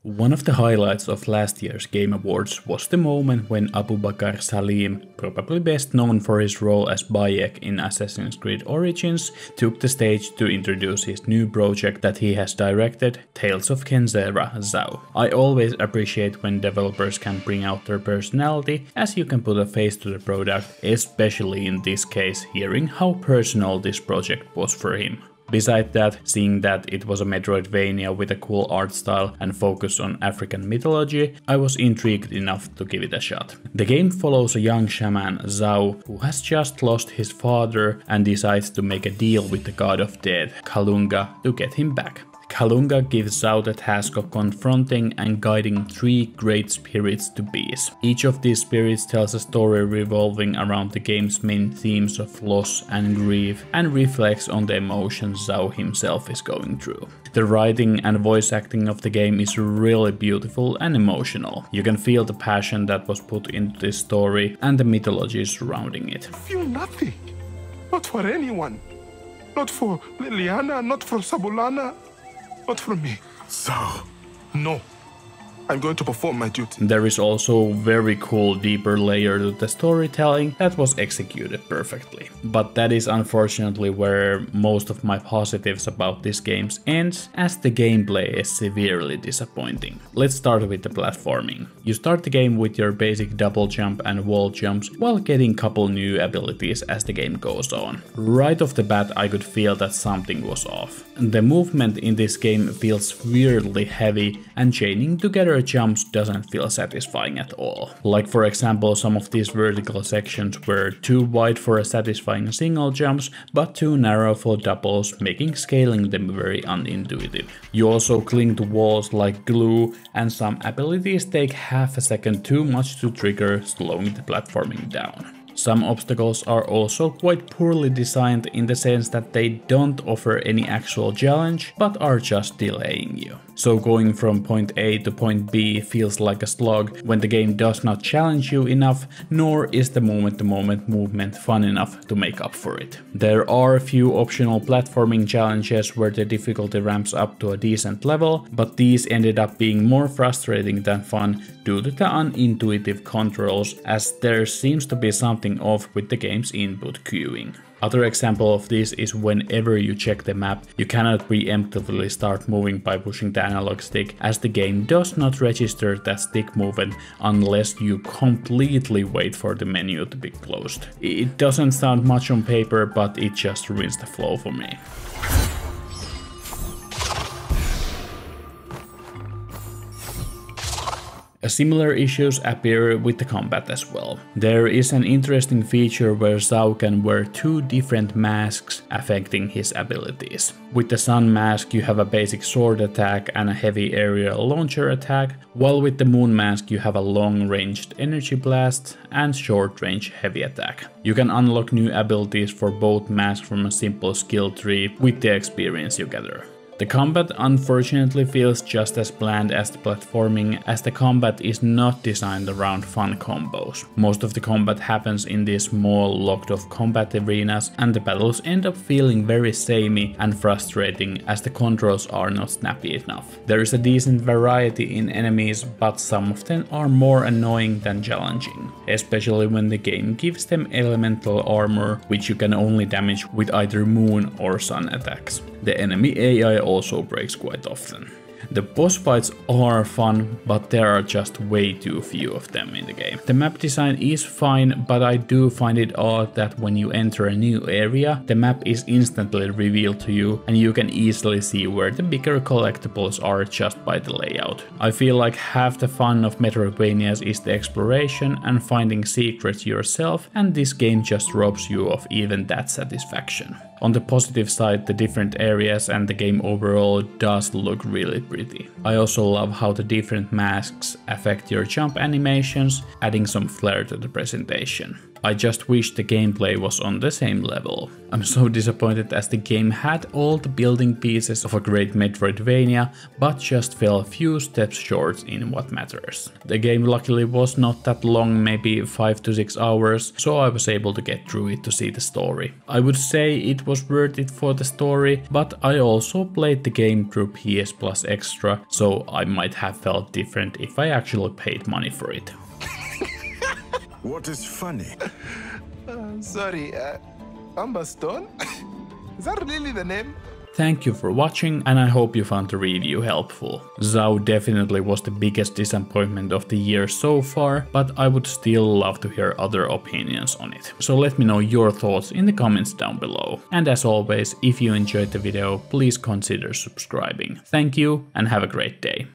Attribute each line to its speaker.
Speaker 1: One of the highlights of last year's Game Awards was the moment when Abubakar Salim, probably best known for his role as Bayek in Assassin's Creed Origins, took the stage to introduce his new project that he has directed, Tales of Kenzera Zau. I always appreciate when developers can bring out their personality, as you can put a face to the product, especially in this case hearing how personal this project was for him. Besides that, seeing that it was a Metroidvania with a cool art style and focus on African mythology, I was intrigued enough to give it a shot. The game follows a young shaman, Zau, who has just lost his father and decides to make a deal with the god of death, Kalunga, to get him back. Kalunga gives Zau the task of confronting and guiding three great spirits to peace. Each of these spirits tells a story revolving around the game's main themes of loss and grief and reflects on the emotions Zau himself is going through. The writing and voice acting of the game is really beautiful and emotional. You can feel the passion that was put into this story and the mythology surrounding it.
Speaker 2: I feel nothing. Not for anyone. Not for Liliana, not for Sabulana. Not for me. So, no. I'm going to perform my duty.
Speaker 1: There is also a very cool deeper layer to the storytelling that was executed perfectly. But that is unfortunately where most of my positives about this game ends, as the gameplay is severely disappointing. Let's start with the platforming. You start the game with your basic double jump and wall jumps while getting couple new abilities as the game goes on. Right off the bat I could feel that something was off. The movement in this game feels weirdly heavy and chaining together jumps doesn't feel satisfying at all. Like for example, some of these vertical sections were too wide for a satisfying single jumps, but too narrow for doubles, making scaling them very unintuitive. You also cling to walls like glue, and some abilities take half a second too much to trigger, slowing the platforming down. Some obstacles are also quite poorly designed in the sense that they don't offer any actual challenge, but are just delaying you. So going from point A to point B feels like a slog when the game does not challenge you enough, nor is the moment-to-moment movement fun enough to make up for it. There are a few optional platforming challenges where the difficulty ramps up to a decent level, but these ended up being more frustrating than fun due to the unintuitive controls, as there seems to be something off with the game's input queuing. Other example of this is whenever you check the map, you cannot preemptively start moving by pushing the analog stick, as the game does not register that stick movement unless you completely wait for the menu to be closed. It doesn't sound much on paper, but it just ruins the flow for me. Similar issues appear with the combat as well. There is an interesting feature where Zau can wear two different masks affecting his abilities. With the sun mask you have a basic sword attack and a heavy aerial launcher attack, while with the moon mask you have a long-ranged energy blast and short-range heavy attack. You can unlock new abilities for both masks from a simple skill tree with the experience you gather. The combat unfortunately feels just as bland as the platforming, as the combat is not designed around fun combos. Most of the combat happens in these small locked off combat arenas, and the battles end up feeling very samey and frustrating as the controls are not snappy enough. There is a decent variety in enemies, but some of them are more annoying than challenging, especially when the game gives them elemental armor which you can only damage with either moon or sun attacks. The enemy AI also breaks quite often. The boss fights are fun, but there are just way too few of them in the game. The map design is fine, but I do find it odd that when you enter a new area, the map is instantly revealed to you and you can easily see where the bigger collectibles are just by the layout. I feel like half the fun of Metroidvanias is the exploration and finding secrets yourself, and this game just robs you of even that satisfaction. On the positive side, the different areas and the game overall does look really pretty. I also love how the different masks affect your jump animations, adding some flair to the presentation. I just wish the gameplay was on the same level. I'm so disappointed as the game had all the building pieces of a great Metroidvania, but just fell a few steps short in what matters. The game luckily was not that long, maybe 5 to 6 hours, so I was able to get through it to see the story. I would say it was worth it for the story, but I also played the game through PS Plus Extra, so I might have felt different if I actually paid money for it.
Speaker 3: What is funny?
Speaker 2: Sorry, Amber Stone? Is that really the name?
Speaker 1: Thank you for watching, and I hope you found the review helpful. Zau definitely was the biggest disappointment of the year so far, but I would still love to hear other opinions on it. So let me know your thoughts in the comments down below. And as always, if you enjoyed the video, please consider subscribing. Thank you and have a great day.